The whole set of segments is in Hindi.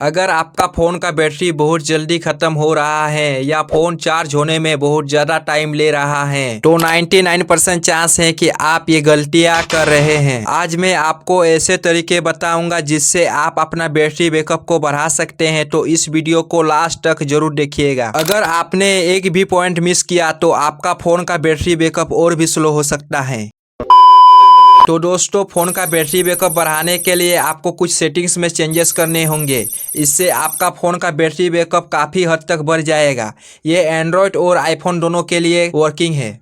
अगर आपका फ़ोन का बैटरी बहुत जल्दी ख़त्म हो रहा है या फ़ोन चार्ज होने में बहुत ज़्यादा टाइम ले रहा है तो 99% चांस है कि आप ये गलतियां कर रहे हैं। आज मैं आपको ऐसे तरीके बताऊंगा जिससे आप अपना बैटरी बैकअप को बढ़ा सकते हैं, तो इस वीडियो को लास्ट तक जरूर देखिएगा। अगर आपने एक भी पॉइंट मिस किया तो आपका फ़ोन का बैटरी बैकअप और भी स्लो हो सकता है। तो दोस्तों, फ़ोन का बैटरी बैकअप बढ़ाने के लिए आपको कुछ सेटिंग्स में चेंजेस करने होंगे। इससे आपका फ़ोन का बैटरी बैकअप काफ़ी हद तक बढ़ जाएगा। ये एंड्रॉयड और आईफोन दोनों के लिए वर्किंग है।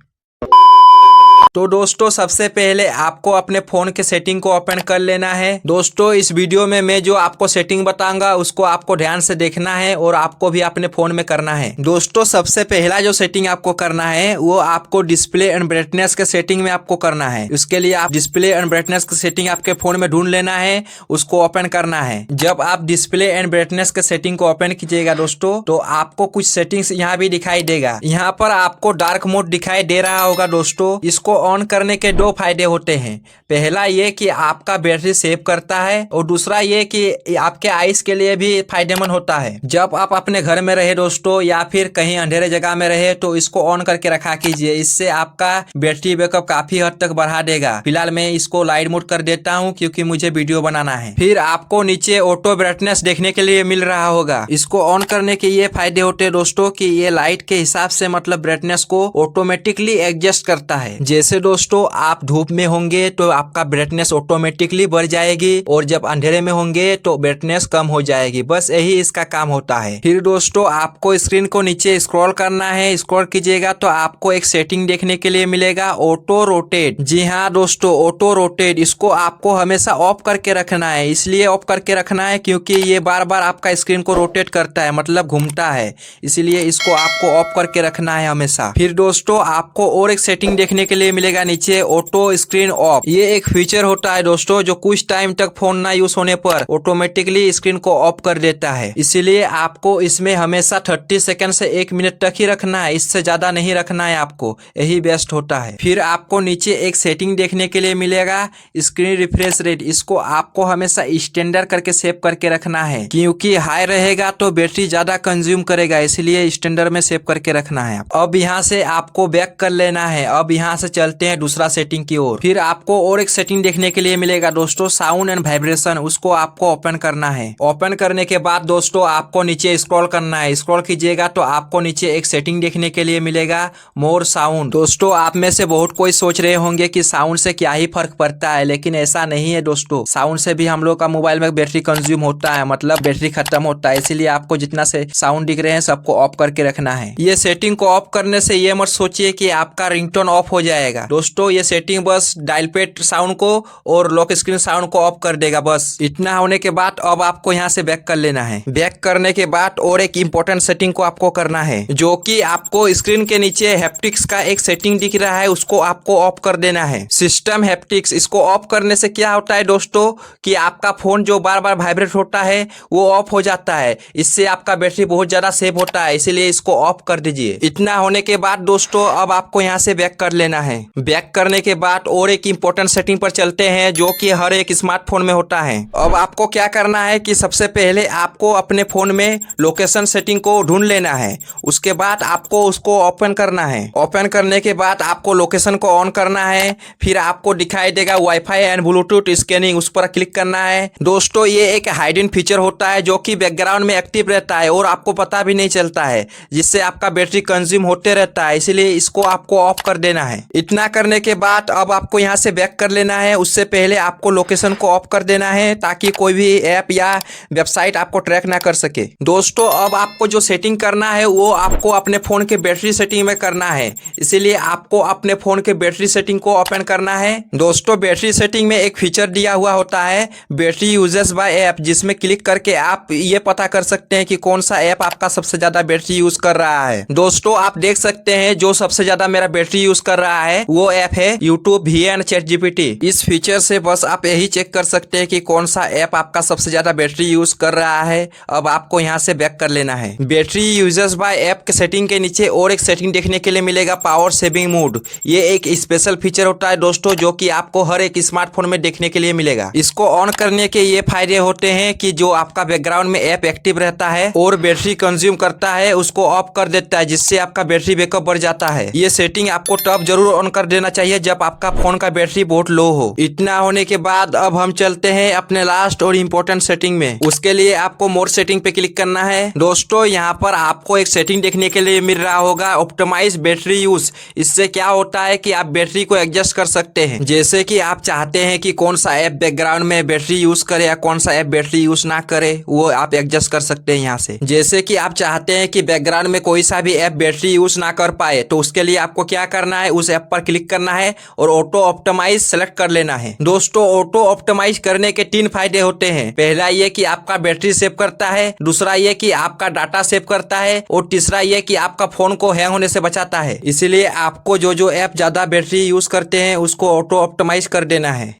तो दोस्तों, सबसे पहले आपको अपने फ़ोन के सेटिंग को ओपन कर लेना है। दोस्तों, इस वीडियो में मैं जो आपको सेटिंग बताऊंगा उसको आपको ध्यान से देखना है और आपको भी अपने फ़ोन में करना है। दोस्तों, सबसे पहला जो सेटिंग आपको करना है वो आपको डिस्प्ले एंड ब्राइटनेस के सेटिंग में आपको करना है। उसके लिए आप डिस्प्ले एंड ब्राइटनेस की सेटिंग आपके फ़ोन में ढूंढ लेना है, उसको ओपन करना है। जब आप डिस्प्ले एंड ब्राइटनेस के सेटिंग को ओपन कीजिएगा दोस्तों, तो आपको कुछ सेटिंग्स यहाँ भी दिखाई देगा। यहाँ पर आपको डार्क मोड दिखाई दे रहा होगा दोस्तों। इसको ऑन करने के दो फायदे होते हैं। पहला ये कि आपका बैटरी सेव करता है और दूसरा ये कि आपके आईज के लिए भी फायदेमंद होता है। जब आप अपने घर में रहे दोस्तों या फिर कहीं अंधेरे जगह में रहे तो इसको ऑन करके रखा कीजिए। इससे आपका बैटरी बैकअप काफी हद तक बढ़ा देगा। फिलहाल मैं इसको लाइट मोड कर देता हूँ क्योंकि मुझे वीडियो बनाना है। फिर आपको नीचे ऑटो ब्राइटनेस देखने के लिए मिल रहा होगा। इसको ऑन करने के ये फायदे होते हैं दोस्तों कि ये लाइट के हिसाब से मतलब ब्राइटनेस को ऑटोमेटिकली एडजस्ट करता है। जैसे दोस्तों, आप धूप में होंगे तो आपका ब्राइटनेस ऑटोमेटिकली बढ़ जाएगी और जब अंधेरे में होंगे तो ब्राइटनेस कम हो जाएगी। बस यही इसका काम होता है। फिर दोस्तों, आपको स्क्रीन को नीचे स्क्रॉल करना है। स्क्रॉल कीजिएगा तो आपको एक सेटिंग देखने के लिए मिलेगा, ऑटो रोटेट। जी हाँ दोस्तों, ऑटो रोटेट। इसको आपको हमेशा ऑफ करके रखना है। इसलिए ऑफ करके रखना है क्योंकि ये बार बार आपका स्क्रीन को रोटेट करता है, मतलब घूमता है। इसलिए इसको आपको ऑफ करके रखना है हमेशा। फिर दोस्तों, आपको और एक सेटिंग देखने के लिए मिलेगा नीचे, ऑटो स्क्रीन ऑफ। ये एक फीचर होता है दोस्तों जो कुछ टाइम तक फोन ना यूज होने पर ऑटोमेटिकली स्क्रीन को ऑफ कर देता है। इसीलिए आपको इसमें हमेशा 30 सेकंड से 1 मिनट तक ही रखना है, इससे ज्यादा नहीं रखना है आपको। यही बेस्ट होता है। फिर आपको नीचे एक सेटिंग देखने के लिए मिलेगा, स्क्रीन रिफ्रेश रेट। इसको आपको हमेशा स्टैंडर्ड करके सेव करके रखना है क्योंकि हाई रहेगा तो बैटरी ज्यादा कंज्यूम करेगा, इसलिए स्टैंडर्ड में सेव करके रखना है। अब यहाँ से आपको बैक कर लेना है। अब यहाँ से चलते हैं दूसरा सेटिंग की ओर। फिर आपको और एक सेटिंग देखने के लिए मिलेगा दोस्तों, साउंड एंड वाइब्रेशन। उसको आपको ओपन करना है। ओपन करने के बाद दोस्तों आपको नीचे स्क्रॉल करना है। स्क्रॉल कीजिएगा तो आपको नीचे एक सेटिंग देखने के लिए मिलेगा, मोर साउंड। दोस्तों, आप में से बहुत कोई सोच रहे होंगे कि साउंड से क्या ही फर्क पड़ता है, लेकिन ऐसा नहीं है दोस्तों। साउंड से भी हम लोग का मोबाइल में बैटरी कंज्यूम होता है, मतलब बैटरी खत्म होता है। इसीलिए आपको जितना से साउंड दिख रहे हैं सबको ऑफ करके रखना है। ये सेटिंग को ऑफ करने से ये मत सोचिए कि आपका रिंगटोन ऑफ हो जाएगा दोस्तों। ये सेटिंग बस डायल पैड साउंड को और लॉक स्क्रीन साउंड को ऑफ कर देगा। बस इतना होने के बाद अब आपको यहाँ से बैक कर लेना है। बैक करने के बाद और एक इम्पोर्टेंट सेटिंग को आपको करना है, जो कि आपको स्क्रीन के नीचे हैप्टिक्स का एक सेटिंग दिख रहा है, उसको आपको ऑफ कर देना है। System haptics. इसको ऑफ करने से क्या होता है दोस्तों कि आपका फोन जो बार बार वाइब्रेट होता है वो ऑफ हो जाता है। इससे आपका बैटरी बहुत ज्यादा सेव होता है, इसीलिए इसको ऑफ कर दीजिए। इतना होने के बाद दोस्तों अब आपको यहाँ से बैक कर लेना है। बैक करने के बाद और एक इम्पोर्टेंट सेटिंग पर चलते हैं जो कि हर एक स्मार्टफोन में होता है। अब आपको क्या करना है कि सबसे पहले आपको अपने फोन में लोकेशन सेटिंग को ढूंढ लेना है। उसके बाद आपको उसको ओपन करना है। ओपन करने के बाद आपको लोकेशन को ऑन करना है। फिर आपको दिखाई देगा वाईफाई एंड ब्लूटूथ स्कैनिंग, उस पर क्लिक करना है। दोस्तों, ये एक हाइडन फीचर होता है जो कि बैकग्राउंड में एक्टिव रहता है और आपको पता भी नहीं चलता है, जिससे आपका बैटरी कंज्यूम होते रहता है। इसलिए इसको आपको ऑफ कर देना है। इतना करने के बाद अब आपको यहाँ से बैक कर लेना है। उससे पहले आपको लोकेशन को ऑफ कर देना है ताकि कोई भी ऐप या वेबसाइट आपको ट्रैक ना कर सके। दोस्तों, अब आपको जो सेटिंग करना है वो आपको अपने फोन के बैटरी सेटिंग में करना है। इसीलिए आपको अपने फोन के बैटरी सेटिंग को ओपन करना है। दोस्तों, बैटरी सेटिंग में एक फीचर दिया हुआ होता है, बैटरी यूजेस बाय ऐप, जिसमें क्लिक करके आप ये पता कर सकते हैं कि कौन सा ऐप आपका सबसे ज्यादा बैटरी यूज कर रहा है। दोस्तों, आप देख सकते हैं जो सबसे ज्यादा मेरा बैटरी यूज कर रहा है है वो ऐप है यूट्यूब VN ChatGPT। इस फीचर से बस आप यही चेक कर सकते हैं कि कौन सा ऐप आपका सबसे ज्यादा बैटरी यूज कर रहा है। अब आपको यहाँ से बैक कर लेना है। बैटरी यूजर्स बाय ऐप के सेटिंग के नीचे और एक सेटिंग देखने के लिए मिलेगा, पावर सेविंग मोड। ये एक स्पेशल फीचर होता है दोस्तों, जो कि आपको हर एक स्मार्टफोन में देखने के लिए मिलेगा। इसको ऑन करने के ये फायदे होते हैं कि जो आपका बैकग्राउंड में ऐप एक्टिव रहता है और बैटरी कंज्यूम करता है उसको ऑफ कर देता है, जिससे आपका बैटरी बैकअप बढ़ जाता है। ये सेटिंग आपको तब जरूर ऑन कर देना चाहिए जब आपका फोन का बैटरी बहुत लो हो। इतना होने के बाद अब हम चलते हैं अपने लास्ट और इम्पोर्टेंट सेटिंग में। उसके लिए आपको मोर सेटिंग पे क्लिक करना है। दोस्तों यहाँ पर आपको एक सेटिंग देखने के लिए मिल रहा होगा, ऑप्टिमाइज बैटरी यूज। इससे क्या होता है कि आप बैटरी को एडजस्ट कर सकते हैं। जैसे कि आप चाहते हैं कि कौन सा ऐप बैकग्राउंड में बैटरी यूज करे या कौन सा ऐप बैटरी यूज ना करे, वो आप एडजस्ट कर सकते हैं यहाँ से। जैसे कि आप चाहते हैं कि बैकग्राउंड में कोई सा भी ऐप बैटरी यूज ना कर पाए, तो उसके लिए आपको क्या करना है, उस ऐप पर क्लिक करना है और ऑटो ऑप्टिमाइज सेलेक्ट कर लेना है। दोस्तों ऑटो ऑप्टिमाइज करने के 3 फायदे होते हैं। पहला ये कि आपका बैटरी सेव करता है, दूसरा ये कि आपका डाटा सेव करता है और तीसरा ये कि आपका फोन को हैंग होने से बचाता है। इसीलिए आपको जो ऐप ज्यादा बैटरी यूज करते हैं उसको ऑटो ऑप्टिमाइज कर देना है।